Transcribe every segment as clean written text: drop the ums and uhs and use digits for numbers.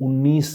19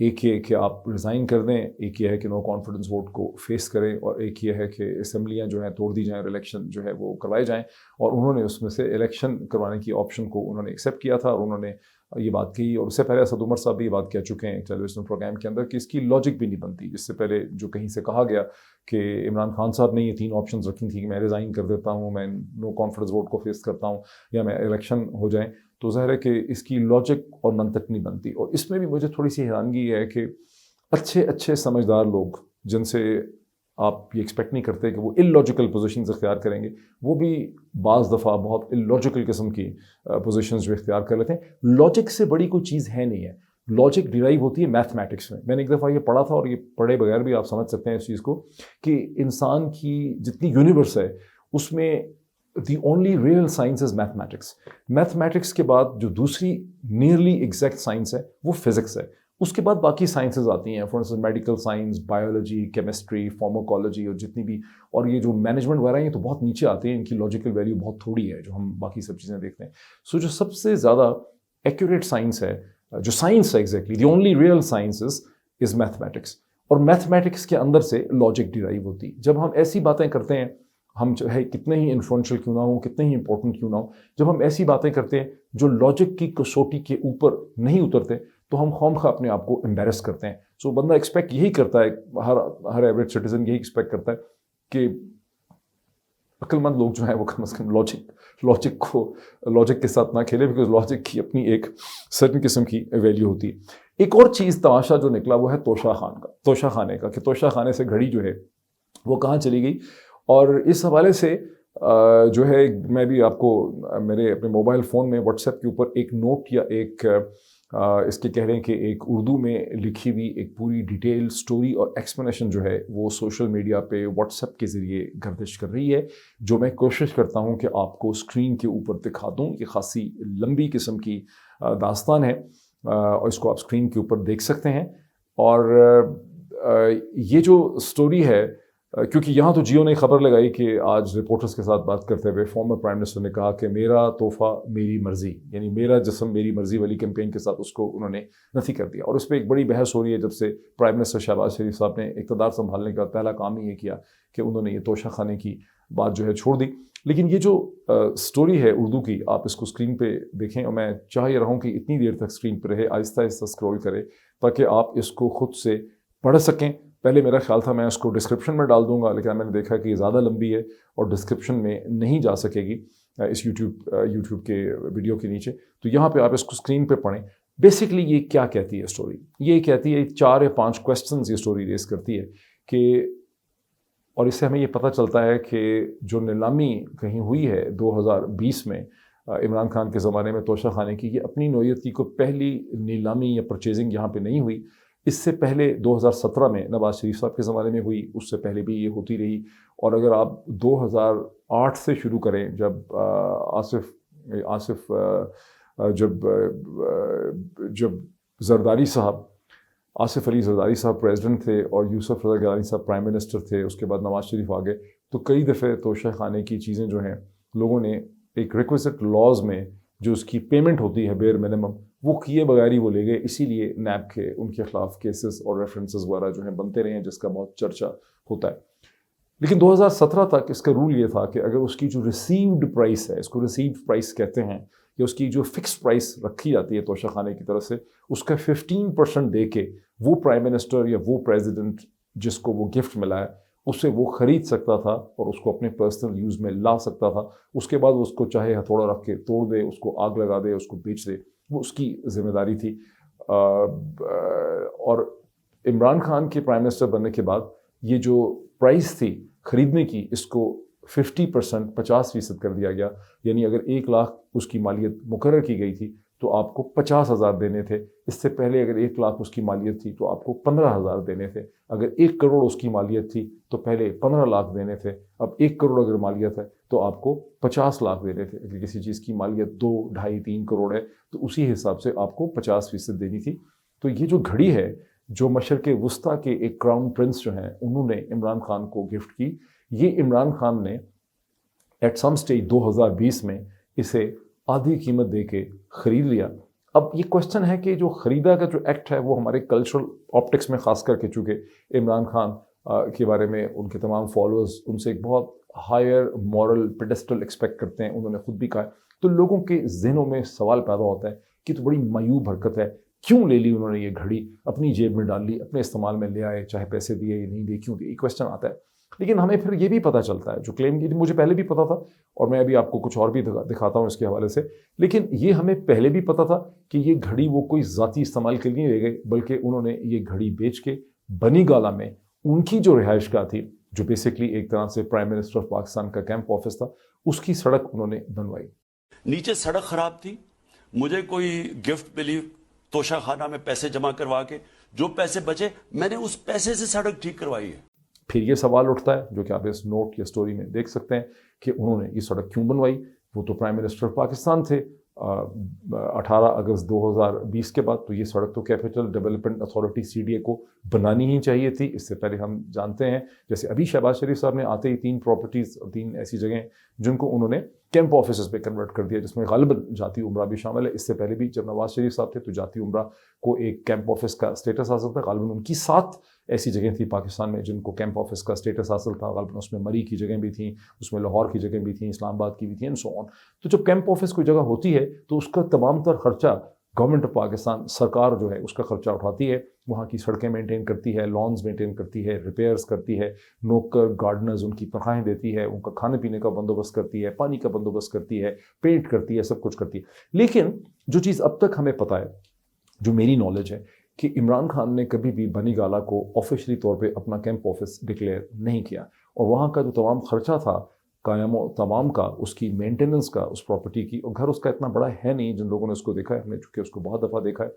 ایک یہ کہ آپ ریزائن کر دیں، ایک یہ ہے کہ نو کانفیڈنس ووٹ کو فیس کریں، اور ایک یہ ہے کہ اسمبلیاں جو ہیں توڑ دی جائیں اور الیکشن جو ہے وہ کروائے جائیں. اور انہوں نے اس میں سے الیکشن کروانے کی آپشن کو انہوں نے ایکسیپٹ کیا تھا، اور انہوں نے یہ بات کہی. اور اس سے پہلے اسد عمر صاحب بھی یہ بات کہہ چکے ہیں ایک ٹیلی ویژن پروگرام کے اندر کہ اس کی لاجک بھی نہیں بنتی. جس سے پہلے جو کہیں سے کہا گیا کہ عمران خان صاحب نے یہ 3 آپشنز رکھی تھیں کہ میں ریزائن کر دیتا ہوں، میں نو کانفیڈنس ووٹ کو فیس کرتا ہوں، یا میں الیکشن ہو جائیں، تو ظاہر ہے کہ اس کی لاجک اور منطق نہیں بنتی. اور اس میں بھی مجھے تھوڑی سی حیرانگی ہے کہ اچھے سمجھدار لوگ جن سے آپ یہ ایکسپیکٹ نہیں کرتے کہ وہ اللاجیکل پوزیشنز اختیار کریں گے، وہ بھی بعض دفعہ بہت اللاجیکل قسم کی پوزیشنز جو اختیار کر لیتے ہیں. لاجک سے بڑی کوئی چیز ہے نہیں ہے. لاجک ڈیرائیو ہوتی ہے میتھمیٹکس میں. میں نے ایک دفعہ یہ پڑھا تھا، اور یہ پڑھے بغیر بھی آپ سمجھ سکتے ہیں اس چیز کو، کہ انسان کی جتنی یونیورس ہے اس میں the only real science is mathematics. Mathematics کے بعد جو دوسری نیئرلی ایگزیکٹ سائنس ہے وہ فزکس ہے. اس کے بعد باقی سائنسز آتی ہیں، for instance medical science, biology, chemistry, pharmacology, اور جتنی بھی، اور یہ جو مینجمنٹ وغیرہ ہیں یہ تو بہت نیچے آتے ہیں، ان کی لاجیکل ویلیو بہت تھوڑی ہے جو ہم باقی سب چیزیں دیکھتے ہیں. سو جو سب سے زیادہ ایکوریٹ سائنس ہے، جو سائنس ہے exactly the only real science is mathematics. اور میتھمیٹکس کے اندر سے لاجک ڈیرائیو ہوتی. جب ہم ایسی باتیں کرتے ہیں، ہم چاہے کتنے ہی انفلوئنشیل کیوں نہ ہوں، کتنے ہی امپورٹنٹ کیوں نہ ہوں، جب ہم ایسی باتیں کرتے ہیں جو لاجک کی کسوٹی کے اوپر نہیں اترتے، تو ہم خواہ اپنے آپ کو امبیرس کرتے ہیں. سو بندہ ایکسپیکٹ یہی کرتا ہے، ہر ایوریج سٹیزن یہی ایکسپیکٹ کرتا ہے کہ عقل مند لوگ جو ہیں وہ کم از کم لاجک کے ساتھ نہ کھیلے، بیکاز لاجک کی اپنی ایک سرٹن قسم کی ویلیو ہوتی ہے. ایک اور چیز تماشا جو نکلا وہ ہے توشہ خانے کا، کہ توشہ خانے سے گھڑی جو ہے وہ کہاں چلی گئی. اور اس حوالے سے جو ہے میں بھی آپ کو میرے اپنے موبائل فون میں واٹس ایپ کے اوپر ایک نوٹ یا ایک اس کے کہہ رہے ہیں کہ ایک اردو میں لکھی ہوئی ایک پوری ڈیٹیل سٹوری اور ایکسپلینیشن جو ہے وہ سوشل میڈیا پہ واٹس ایپ کے ذریعے گردش کر رہی ہے، جو میں کوشش کرتا ہوں کہ آپ کو اسکرین کے اوپر دکھا دوں. یہ خاصی لمبی قسم کی داستان ہے، اور اس کو آپ اسکرین کے اوپر دیکھ سکتے ہیں. اور یہ جو سٹوری ہے، کیونکہ یہاں تو جیو نے خبر لگائی کہ آج رپورٹرز کے ساتھ بات کرتے ہوئے فارمر پرائم منسٹر نے کہا کہ میرا تحفہ میری مرضی، یعنی میرا جسم میری مرضی والی کیمپین کے ساتھ اس کو انہوں نے نفی کر دیا. اور اس پہ ایک بڑی بحث ہو رہی ہے جب سے پرائم منسٹر شہباز شریف صاحب نے اقتدار سنبھالنے کا پہلا کام ہی یہ کیا کہ انہوں نے یہ توشہ خانے کی بات جو ہے چھوڑ دی. لیکن یہ جو سٹوری ہے اردو کی، آپ اس کو اسکرین پہ دیکھیں، اور میں چاہ یہ رہا ہوں کہ اتنی دیر تک اسکرین پہ رہے، آہستہ آہستہ اسکرول کرے تاکہ آپ اس کو خود سے پڑھ سکیں. پہلے میرا خیال تھا میں اس کو ڈسکرپشن میں ڈال دوں گا، لیکن میں نے دیکھا کہ یہ زیادہ لمبی ہے اور ڈسکرپشن میں نہیں جا سکے گی اس یوٹیوب کے ویڈیو کے نیچے. تو یہاں پہ آپ اس کو اسکرین پہ پڑھیں. بیسکلی یہ کیا کہتی ہے اسٹوری؟ یہ کہتی ہے 4 یا 5 کویسچنز یہ اسٹوری ریز کرتی ہے کہ، اور اس سے ہمیں یہ پتہ چلتا ہے کہ جو نیلامی کہیں ہوئی ہے 2020 میں عمران خان کے زمانے میں توشہ خانے کی، یہ اپنی نوعیت کی کوئی پہلی نیلامی یا پرچیزنگ یہاں پہ نہیں ہوئی. اس سے پہلے 2017 میں نواز شریف صاحب کے زمانے میں ہوئی، اس سے پہلے بھی یہ ہوتی رہی. اور اگر آپ 2008 سے شروع کریں، جب جب زرداری صاحب، آصف علی زرداری صاحب پریزیڈنٹ تھے اور یوسف رضا گیلانی صاحب پرائم منسٹر تھے، اس کے بعد نواز شریف آ گئے، تو کئی دفعے توشہ خانے کی چیزیں جو ہیں لوگوں نے ایک ریکویزٹ لاز میں جو اس کی پیمنٹ ہوتی ہے بیئر منیمم، وہ کیے بغیر ہی وہ لے گئے. اسی لیے نیب کے ان کے خلاف کیسز اور ریفرنسز وغیرہ جو ہیں بنتے رہے ہیں، جس کا بہت چرچا ہوتا ہے. لیکن 2017 تک اس کا رول یہ تھا کہ اگر اس کی جو ریسیوڈ پرائس ہے، اس کو ریسیوڈ پرائس کہتے ہیں، یا اس کی جو فکس پرائس رکھی جاتی ہے توشہ خانے کی طرف سے، اس کا 15% دے کے وہ پرائم منسٹر یا وہ پریزیڈنٹ جس کو وہ گفٹ ملا ہے اسے وہ خرید سکتا تھا اور اس کو اپنے پرسنل یوز میں لا سکتا تھا. اس کے بعد وہ اس کو چاہے ہتھوڑا رکھ کے توڑ دے، اس کو آگ لگا دے، اس کو بیچ دے، وہ اس کی ذمہ داری تھی. اور عمران خان کے پرائم منسٹر بننے کے بعد یہ جو پرائس تھی خریدنے کی، اس کو 50% 50% کر دیا گیا. یعنی اگر 1 لاکھ اس کی مالیت مقرر کی گئی تھی تو آپ کو 50,000 دینے تھے. اس سے پہلے اگر 1 لاکھ اس کی مالیت تھی تو آپ کو 15,000 دینے تھے. اگر 1 کروڑ اس کی مالیت تھی تو پہلے 15 لاکھ دینے تھے. اب 1 کروڑ اگر مالیت ہے تو آپ کو 50 لاکھ دینے تھے. اگر کسی چیز کی مالیت 2، 2.5، 3 کروڑ ہے تو اسی حساب سے آپ کو 50% دینی تھی. تو یہ جو گھڑی ہے جو مشرق وسطیٰ کے ایک کراؤن پرنس جو ہیں انہوں نے عمران خان کو گفٹ کی، یہ عمران خان نے ایٹ سم سٹیج 2020 میں اسے آدھی قیمت دے کے خرید لیا. اب یہ کوشچن ہے کہ جو خریدا کا جو ایکٹ ہے وہ ہمارے کلچرل آپٹکس میں خاص کر کے، چونکہ عمران خان کے بارے میں ان کے تمام فالوورز ان سے ایک بہت ہائر مورل پیڈسٹل ایکسپیکٹ کرتے ہیں، انہوں نے خود بھی کہا ہے، تو لوگوں کے ذہنوں میں سوال پیدا ہوتا ہے کہ تو بڑی معیوب حرکت ہے، کیوں لے لی انہوں نے یہ گھڑی، اپنی جیب میں ڈال لی، اپنے استعمال میں لے آئے، چاہے پیسے دیے یا نہیں دیے، کیوں دیے، یہ کوشچن آتا ہے۔ لیکن ہمیں پھر یہ بھی پتہ چلتا ہے، جو کلیم کی مجھے پہلے بھی پتہ تھا اور میں ابھی آپ کو کچھ اور بھی دکھاتا ہوں اس کے حوالے سے، لیکن یہ ہمیں پہلے بھی پتہ تھا کہ یہ گھڑی وہ کوئی ذاتی استعمال کے لیے نہیں لے گئے، بلکہ انہوں نے یہ گھڑی بیچ کے بنی گالہ میں ان کی جو رہائش گاہ تھی، جو بیسکلی ایک طرح سے پرائم منسٹر آف پاکستان کا کیمپ آفس تھا، اس کی سڑک انہوں نے بنوائی۔ نیچے سڑک خراب تھی، مجھے کوئی گفٹ ملی توشہ خانہ میں پیسے جمع کروا کے، جو پیسے بچے میں نے اس پیسے سے سڑک ٹھیک کروائی ہے۔ پھر یہ سوال اٹھتا ہے جو کہ آپ اس نوٹ یا سٹوری میں دیکھ سکتے ہیں کہ انہوں نے یہ سڑک کیوں بنوائی؟ وہ تو پرائم منسٹر پاکستان تھے 18 اگست 2020 کے بعد، تو یہ سڑک تو کیپٹل ڈیولپمنٹ اتھارٹی CDA کو بنانی ہی چاہیے تھی۔ اس سے پہلے ہم جانتے ہیں جیسے ابھی شہباز شریف صاحب نے آتے ہی 3 پراپرٹیز اور 3 ایسی جگہیں جن کو انہوں نے کیمپ آفیسز پہ کنورٹ کر دیا، جس میں غالباً جاتی عمرہ بھی شامل ہے۔ اس سے پہلے بھی جب نواز شریف صاحب تھے تو جاتی عمرہ کو ایک کیمپ آفس کا اسٹیٹس حاصل تھا، غالباً ان کی 7 ایسی جگہیں تھیں پاکستان میں جن کو کیمپ آفس کا اسٹیٹس حاصل تھا، غالباً اس میں مری کی جگہیں بھی تھیں، اس میں لاہور کی جگہیں بھی تھیں، اسلام آباد کی بھی تھیں، اینڈ سو آن۔ تو جب کیمپ آفس کوئی جگہ ہوتی ہے تو اس کا تمام تر خرچہ گورنمنٹ آف پاکستان، سرکار جو ہے اس کا خرچہ اٹھاتی ہے، وہاں کی سڑکیں مینٹین کرتی ہے، لانز مینٹین کرتی ہے، ریپیئرز کرتی ہے، نوکر گارڈنرز ان کی تنخواہیں دیتی ہے، ان کا کھانے پینے کا بندوبست کرتی ہے، پانی کا بندوبست کرتی ہے، پینٹ کرتی ہے، سب کچھ کرتی ہے۔ لیکن جو چیز اب تک ہمیں پتہ ہے، جو میری نالج ہے، کہ عمران خان نے کبھی بھی بنی گالہ کو آفیشلی طور پہ اپنا کیمپ آفس ڈکلیئر نہیں کیا، اور وہاں کا جو تمام خرچہ تھا قائم و تمام کا، اس کی مینٹیننس کا، اس پراپرٹی کی، اور گھر اس کا اتنا بڑا ہے نہیں، جن لوگوں نے اس کو دیکھا ہے، ہم نے چونکہ اس کو بہت دفعہ دیکھا ہے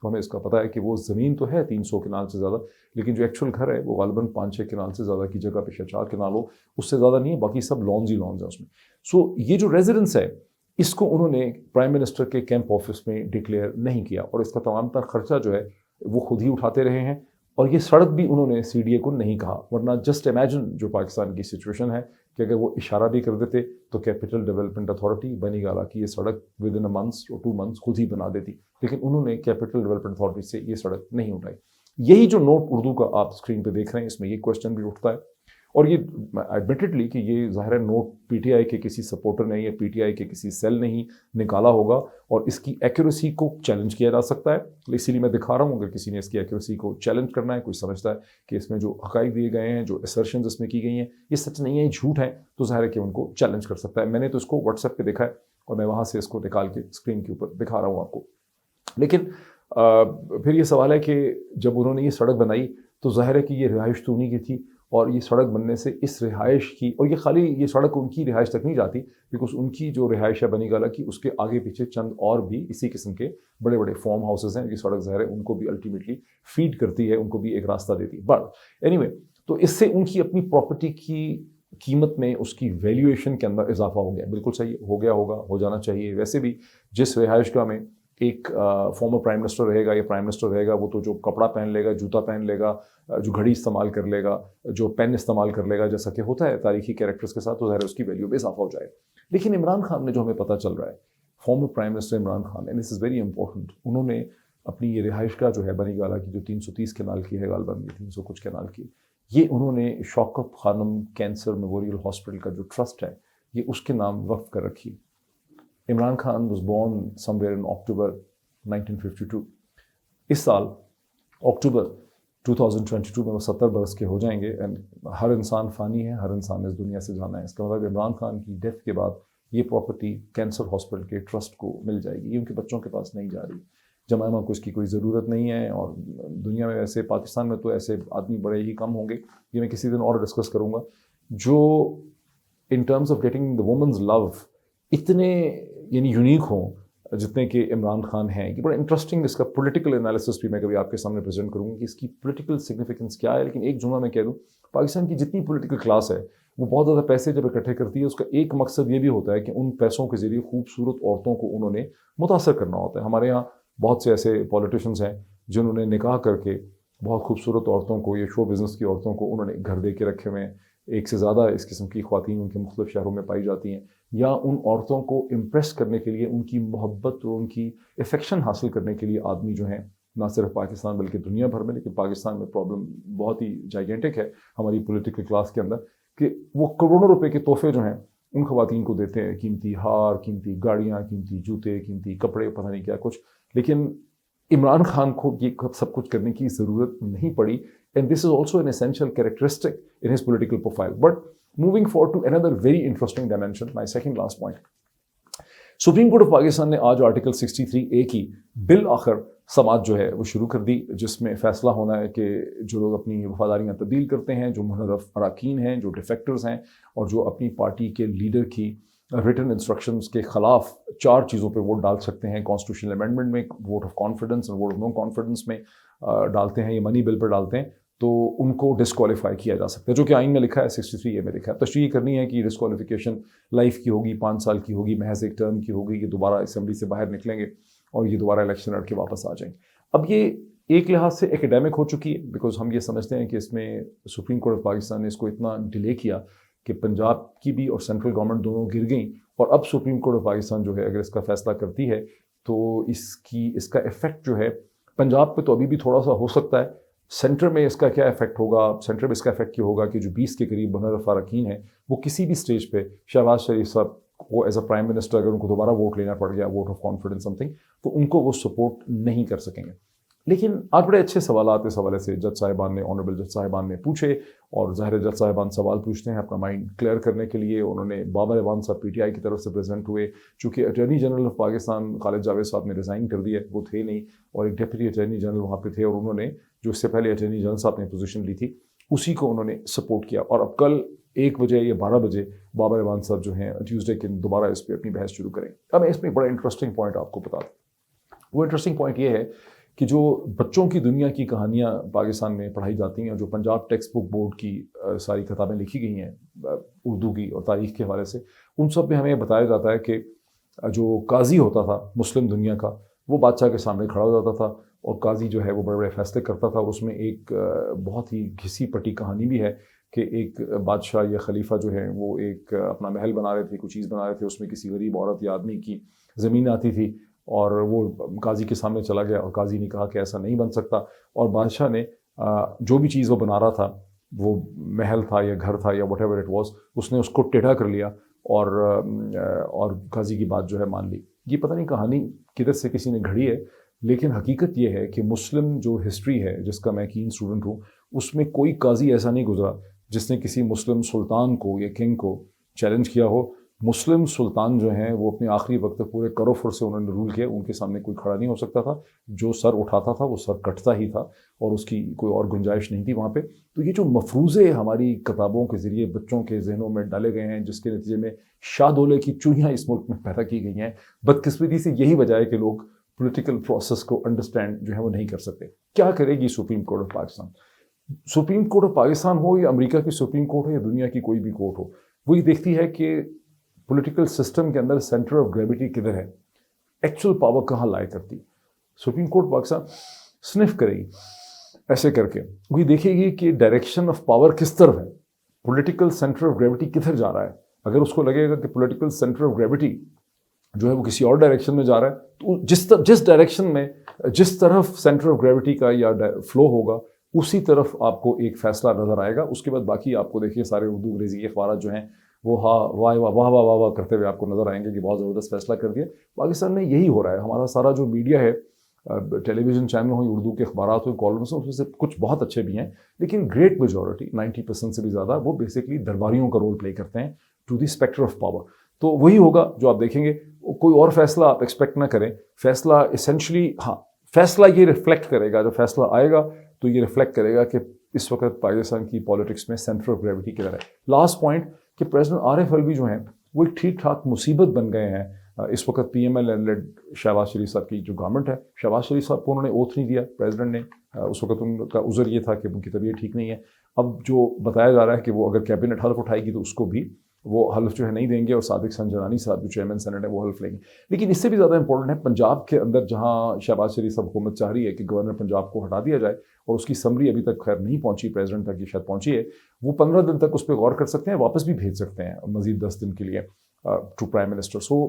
تو ہمیں اس کا پتہ ہے کہ وہ زمین تو ہے 300 کنال سے زیادہ، لیکن جو ایکچوئل گھر ہے وہ غالباً 5-6 کنال سے زیادہ کی جگہ پہ 4 کنال ہو، اس سے زیادہ نہیں ہے، باقی سب لانز ہی لانز ہیں اس میں۔ سو یہ جو ریزیڈنس ہے اس کو انہوں نے پرائم منسٹر کے کیمپ آفس میں ڈکلیئر نہیں کیا، اور اس کا تمام تر خرچہ جو ہے وہ خود ہی اٹھاتے رہے ہیں، اور یہ سڑک بھی انہوں نے CDA کو نہیں کہا، ورنہ جسٹ امیجن جو پاکستان کی سچویشن ہے کہ اگر وہ اشارہ بھی کر دیتے تو کیپٹل ڈیولپمنٹ اتھارٹی بنی گالہ کی یہ سڑک ود ان منتھس اور 2 منتھس خود ہی بنا دیتی، لیکن انہوں نے کیپٹل ڈیولپمنٹ اتھارٹی سے یہ سڑک نہیں اٹھائی۔ یہی جو نوٹ اردو کا آپ اسکرین پہ دیکھ رہے ہیں، اس میں یہ کوشچن بھی اٹھتا ہے، اور یہ ایڈمیٹڈلی کہ یہ ظاہر نوٹ PTI کے کسی سپورٹر نے یا PTI کے کسی سیل نے ہی نکالا ہوگا، اور اس کی ایکیوریسی کو چیلنج کیا جا سکتا ہے، اسی لیے میں دکھا رہا ہوں۔ اگر کسی نے اس کی ایکیوریسی کو چیلنج کرنا ہے، کوئی سمجھتا ہے کہ اس میں جو حقائق دیے گئے ہیں، جو اسرشنز اس میں کی گئی ہیں یہ سچ نہیں ہے، یہ جھوٹ ہے، تو ظاہر ہے کہ ان کو چیلنج کر سکتا ہے۔ میں نے تو اس کو واٹس ایپ پہ دیکھا ہے اور میں وہاں سے اس کو نکال کے اسکرین کے اوپر دکھا رہا ہوں آپ کو۔ لیکن پھر یہ سوال ہے کہ جب انہوں نے یہ سڑک بنائی تو ظاہر ہے کہ یہ رہائش تو انہیں کی تھی، اور یہ سڑک بننے سے اس رہائش کی، اور یہ خالی یہ سڑک ان کی رہائش تک نہیں جاتی، بیکاز ان کی جو رہائش ہے بنی گالہ کی، اس کے آگے پیچھے چند اور بھی اسی قسم کے بڑے بڑے فارم ہاؤسز ہیں، یہ سڑک ظاہر ہے ان کو بھی الٹیمیٹلی فیڈ کرتی ہے، ان کو بھی ایک راستہ دیتی ہے۔ بٹ اینی وے، تو اس سے ان کی اپنی پراپرٹی کی قیمت میں، اس کی ویلیویشن کے اندر اضافہ ہو گیا، بالکل صحیح ہو گیا ہوگا، ہو جانا چاہیے۔ ویسے بھی جس رہائش گاہ میں ایک فارمر پرائم منسٹر رہے گا یا پرائم منسٹر رہے گا، وہ تو جو کپڑا پہن لے گا، جوتا پہن لے گا، جو گھڑی استعمال کر لے گا، جو پین استعمال کر لے گا، جیسا کہ ہوتا ہے تاریخی کیریکٹرز کے ساتھ، تو ظاہر ہے اس کی ویلیو میں اضافہ ہو جائے۔ لیکن عمران خان نے جو ہمیں پتہ چل رہا ہے، former prime minister Imran Khan, and this is very important, انہوں نے اپنی یہ رہائش گاہ جو ہے بنی گالہ کی، جو 330 کنال کی ہے، غالباً 300 کچھ کنال کی، یہ انہوں نے شوکت خانم کینسر میموریل ہاسپٹل کا جو ٹرسٹ ہے، یہ اس کے نام وقف کر رکھی۔ Imran Khan was born somewhere in October 1952۔ اس سال اکتوبر 2022 میں وہ 70 برس کے ہو جائیں گے، اینڈ ہر انسان فانی ہے، ہر انسان نے اس دنیا سے جانا ہے۔ اس کا مطلب عمران خان کی ڈیتھ کے بعد یہ پراپرٹی کینسر ہاسپٹل کے ٹرسٹ کو مل جائے گی، یہ ان کے بچوں کے پاس نہیں جا رہی، جمائمہ کو اس کی کوئی ضرورت نہیں ہے، اور دنیا میں ویسے پاکستان میں تو ایسے آدمی بڑے ہی کم ہوں گے، یہ میں کسی دن اور ڈسکس کروں گا، جو in terms of getting the women's love اتنے یعنی یونیک ہوں جتنے کہ عمران خان ہیں۔ یہ بڑا انٹرسٹنگ، اس کا پولیٹیکل انالیسس بھی میں کبھی آپ کے سامنے پریزنٹ کروں گا کہ اس کی پولیٹیکل سگنیفیکنس کیا ہے۔ لیکن ایک جملہ میں کہہ دوں، پاکستان کی جتنی پولیٹیکل کلاس ہے وہ بہت زیادہ پیسے جب اکٹھے کرتی ہے، اس کا ایک مقصد یہ بھی ہوتا ہے کہ ان پیسوں کے ذریعے خوبصورت عورتوں کو انہوں نے متاثر کرنا ہوتا ہے۔ ہمارے یہاں بہت سے ایسے پولیٹیشنز ہیں جنہوں نے نکاح کر کے بہت خوبصورت عورتوں کو، یا شو بزنس کی عورتوں کو انہوں نے گھر دے کے رکھے ہوئے ہیں، ایک سے زیادہ اس قسم کی خواتین ان کے مختلف شہروں میں پائی جاتی ہیں، یا ان عورتوں کو امپریس کرنے کے لیے، ان کی محبت اور ان کی افیکشن حاصل کرنے کے لیے آدمی جو ہیں نہ صرف پاکستان بلکہ دنیا بھر میں، لیکن پاکستان میں پرابلم بہت ہی جائگینٹک ہے ہماری پولیٹیکل کلاس کے اندر، کہ وہ کروڑوں روپے کے تحفے جو ہیں ان خواتین کو دیتے ہیں، قیمتی ہار، قیمتی گاڑیاں، قیمتی جوتے، قیمتی کپڑے، پتہ نہیں کیا کچھ، لیکن عمران خان کو یہ سب کچھ کرنے کی ضرورت نہیں پڑی. And this is also an essential characteristic in his political profile. But moving forward to another very interesting dimension, my second last point. Supreme court of Pakistan نے آج آرٹیکل 63A کی بالآخر سماعت جو ہے وہ شروع کر دی، جس میں فیصلہ ہونا ہے کہ جو لوگ اپنی وفاداریاں تبدیل کرتے ہیں، جو منحرف اراکین ہیں، جو ڈیفیکٹرز ہیں، اور جو اپنی پارٹی کے لیڈر کی ریٹن انسٹرکشنز کے خلاف 4 چیزوں پہ ووٹ ڈال سکتے ہیں. کانسٹیٹیوشنل امینڈمنٹ میں ووٹ آف کانفیڈنس اور ووٹ آف نو کانفیڈنس میں ڈالتے ہیں، یا منی بل پر ڈالتے ہیں، تو ان کو ڈسکوالیفائی کیا جا سکتا ہے، جو کہ آئین میں لکھا ہے، 63A میں لکھا ہے. تشریح کرنی ہے کہ یہ ڈسکوالیفیکیشن لائف کی ہوگی، 5 سال کی ہوگی، محض ایک ٹرم کی ہوگی، یہ دوبارہ اسمبلی سے باہر نکلیں گے اور یہ دوبارہ الیکشن لڑ کے واپس آ جائیں گے. اب یہ ایک لحاظ سے ایکیڈیمک ہو چکی ہے، بیکاز ہم یہ سمجھتے ہیں کہ اس میں سپریم کورٹ آف پاکستان نے اس کو اتنا ڈیلے کیا کہ پنجاب کی بھی اور سینٹرل گورنمنٹ دونوں گر گئیں، اور اب سپریم کورٹ آف پاکستان جو ہے اگر اس کا فیصلہ کرتی ہے تو اس کا ایفیکٹ جو ہے پنجاب پہ تو ابھی بھی تھوڑا سا ہو سکتا ہے. سینٹر میں اس کا کیا ایفیکٹ ہوگا؟ سینٹر میں اس کا ایفیکٹ یہ ہوگا کہ جو 20 کے قریب منحرف اراکین ہیں، وہ کسی بھی سٹیج پہ شہباز شریف صاحب کو ایز اے پرائم منسٹر اگر ان کو دوبارہ ووٹ لینا پڑ گیا، vote of confidence some thing, تو ان کو وہ سپورٹ نہیں کر سکیں گے. لیکن آج بڑے اچھے سوالات اس حوالے سے جج صاحبان نے، آنریبل جج صاحبان نے پوچھے، اور ظاہر جج صاحبان سوال پوچھتے ہیں اپنا مائنڈ کلیئر کرنے کے لیے. انہوں نے بابر ایوان صاحب PTI کی طرف سے پریزنٹ ہوئے، چونکہ اٹارنی جنرل آف پاکستان خالد جاوید صاحب نے ریزائن کر دیا، وہ تھے نہیں، اور ایک ڈپٹی اٹارنی جنرل وہاں پہ تھے، اور انہوں نے جو اس سے پہلے اٹارنی جنرل صاحب نے پوزیشن لی تھی اسی کو انہوں نے سپورٹ کیا. اور اب کل 1 بجے یا 12 بجے بابر ایوان صاحب جو ہیں ٹیوزڈے کے دوبارہ اس پہ اپنی بحث شروع کریں. اب میں اس میں بڑا انٹرسٹنگ پوائنٹ آپ کو بتا دوں. وہ انٹرسٹنگ پوائنٹ یہ ہے کہ جو بچوں کی دنیا کی کہانیاں پاکستان میں پڑھائی جاتی ہیں، جو پنجاب ٹیکسٹ بک بورڈ کی ساری کتابیں لکھی گئی ہیں اردو کی اور تاریخ کے حوالے سے، ان سب میں ہمیں بتایا جاتا ہے کہ جو قاضی ہوتا تھا مسلم دنیا کا، وہ بادشاہ کے سامنے کھڑا ہو جاتا تھا، اور قاضی جو ہے وہ بڑے بڑے فیصلے کرتا تھا. اور اس میں ایک بہت ہی گھسی پٹی کہانی بھی ہے کہ ایک بادشاہ یا خلیفہ جو ہے وہ ایک اپنا محل بنا رہے تھے، کوئی چیز بنا رہے تھے، اس میں کسی غریب عورت یا آدمی کی زمین آتی تھی، اور وہ قاضی کے سامنے چلا گیا، اور قاضی نے کہا کہ ایسا نہیں بن سکتا، اور بادشاہ نے جو بھی چیز وہ بنا رہا تھا، وہ محل تھا یا گھر تھا یا واٹ ایور اٹ واز، اس نے اس کو ٹیڑھا کر لیا اور قاضی کی بات جو ہے مان لی. یہ پتہ نہیں کہانی کدھر سے کسی نے گھڑی ہے، لیکن حقیقت یہ ہے کہ مسلم جو ہسٹری ہے، جس کا میں کین اسٹوڈنٹ ہوں، اس میں کوئی قاضی ایسا نہیں گزرا جس نے کسی مسلم سلطان کو یا کنگ کو چیلنج کیا ہو. مسلم سلطان جو ہیں وہ اپنے آخری وقت تک پورے کروفر سے انہوں نے رول کیا، ان کے سامنے کوئی کھڑا نہیں ہو سکتا تھا، جو سر اٹھاتا تھا وہ سر کٹتا ہی تھا، اور اس کی کوئی اور گنجائش نہیں تھی وہاں پہ. تو یہ جو مفروضے ہماری کتابوں کے ذریعے بچوں کے ذہنوں میں ڈالے گئے ہیں، جس کے نتیجے میں شاہ دولے کی چوہیاں اس ملک میں پیدا کی گئی ہیں، بدقسمتی سے یہی وجہ ہے کہ لوگ پولیٹیکل پروسیس کو انڈرسٹینڈ جو ہے وہ نہیں کر سکتے. کیا کرے گی supreme court of Pakistan? Supreme court of Pakistan ہو یا امریکہ کی سپریم کورٹ ہو یا دنیا کی کوئی بھی کورٹ ہو، وہ یہ دیکھتی ہے کہ پولیٹیکل سسٹم کے اندر سینٹر آف گریویٹی کدھر ہے، ایکچوئل پاور کہاں لائے کرتی. سپریم کورٹ پاکستان سنف کرے گی ایسے کر کے، وہی دیکھے گی کہ ڈائریکشن آف پاور کس طرف ہے، پولیٹیکل سینٹر آف گریویٹی کدھر جا رہا ہے. اگر اس کو لگے گا کہ پولیٹیکل سینٹر آف گریویٹی جو ہے وہ کسی اور ڈائریکشن میں جا رہا ہے، تو جس ڈائریکشن میں جس طرف سینٹر آف گریویٹی کا یا فلو ہوگا، اسی طرف آپ کو ایک فیصلہ نظر آئے گا. اس کے بعد باقی آپ کو دیکھیے سارے اردو انگریزی کے اخبارات جو ہیں وہ واہ واہ واہ واہ کرتے ہوئے آپ کو نظر آئیں گے کہ بہت زبردست فیصلہ کر دیا. پاکستان میں یہی ہو رہا ہے. ہمارا سارا جو میڈیا ہے، ٹیلی ویژن چینل ہوں، اردو کے اخبارات ہوں، کالمز ہوں، اس میں سے کچھ بہت اچھے بھی ہیں، لیکن گریٹ میجورٹی 90% سے بھی زیادہ وہ بیسکلی درباریوں کا رول پلے کرتے ہیں to the spectre of power. تو وہی ہوگا جو آپ دیکھیں گے. کوئی اور فیصلہ آپ ایکسپیکٹ نہ کریں. فیصلہ اسینشلی فیصلہ یہ ریفلیکٹ کرے گا، جو فیصلہ آئے گا تو یہ ریفلیکٹ کرے گا کہ اس وقت پاکستان کی پالیٹکس میں سینٹر آف گریویٹی کدھر ہے. لاسٹ پوائنٹ کہ پریزیڈنٹ عارف الوی جو ہیں وہ ایک ٹھیک ٹھاک مصیبت بن گئے ہیں. اس وقت PML لیڈ شہباز شریف صاحب کی جو گورنمنٹ ہے، شہباز شریف صاحب کو انہوں نے اوتھ نہیں دیا پریزیڈنٹ نے. اس وقت ان کا عذر یہ تھا کہ ان کی طبیعت ٹھیک نہیں ہے. اب جو بتایا جا رہا ہے کہ وہ اگر کیبنٹ حلف اٹھائے گی تو اس کو بھی وہ حلف جو ہے نہیں دیں گے اور صادق سنجرانی صاحب جو چیئرمین سینٹ ہیں وہ حلف لیں گے. لیکن اس سے بھی زیادہ امپورٹنٹ ہے پنجاب کے اندر جہاں شہباز شریف صاحب حکومت چاہ رہی ہے کہ گورنر پنجاب کو ہٹا دیا جائے اور اس کی سمری ابھی تک خیر نہیں پہنچی پریزیڈنٹ تک، یہ شاید پہنچی ہے، وہ 15 دن تک اس پہ غور کر سکتے ہیں، واپس بھی بھیج سکتے ہیں مزید 10 دن کے لیے ٹو پرائم منسٹر. سو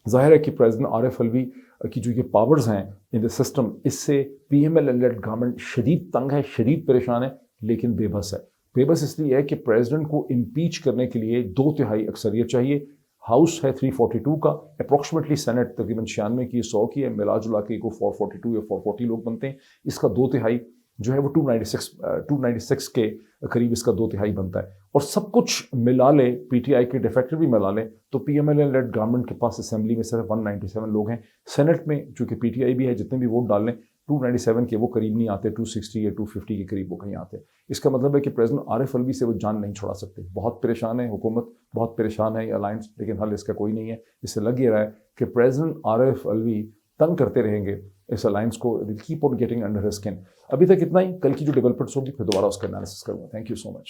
ظاہر ہے کہ پریزیڈنٹ عارف الوی کی جو یہ پاورز ہیں ان دا سسٹم، اس سے P M L led government شدید تنگ ہے، شدید پریشان ہے، لیکن بے بس ہے. بے بس اس لیے ہے کہ پریزیڈنٹ کو امپیچ کرنے کے لیے 2/3 اکثریت چاہیے. ہاؤس ہے 342 کا، اپروکسیمیٹلی سینٹ تقریباً 96 کی، 100 کی ہے، ملا جلا کے کو 442 یا 440 لوگ بنتے ہیں. اس کا 2/3 جو ہے وہ 296 کے قریب اس کا 2/3 بنتا ہے. اور سب کچھ ملا لے، پی ٹی آئی کے ڈیفیکٹر بھی ملا لیں تو P M L N led government کے پاس اسمبلی میں صرف 197 لوگ ہیں. سینٹ میں چونکہ پی ٹی آئی بھی ہے، جتنے بھی ووٹ ڈال لیں 297 کے وہ قریب نہیں آتے، 260 یا 250 کے قریب وہ کہیں آتے. اس کا مطلب ہے کہ پریزیڈنٹ عارف الوی سے وہ جان نہیں چھڑا سکتے. بہت پریشان ہے حکومت، بہت پریشان ہے یہ الائنس، لیکن حل اس کا کوئی نہیں ہے. اس سے لگ یہ رہا ہے کہ پریزیڈنٹ عارف الوی تنگ کرتے رہیں گے اس الائنس کو، keep on getting under his skin. ابھی تک اتنا ہی، کل کی جو ڈیولپمنٹس ہوگی پھر دوبارہ اس کا انالیسس کروں گا. Thank you so much.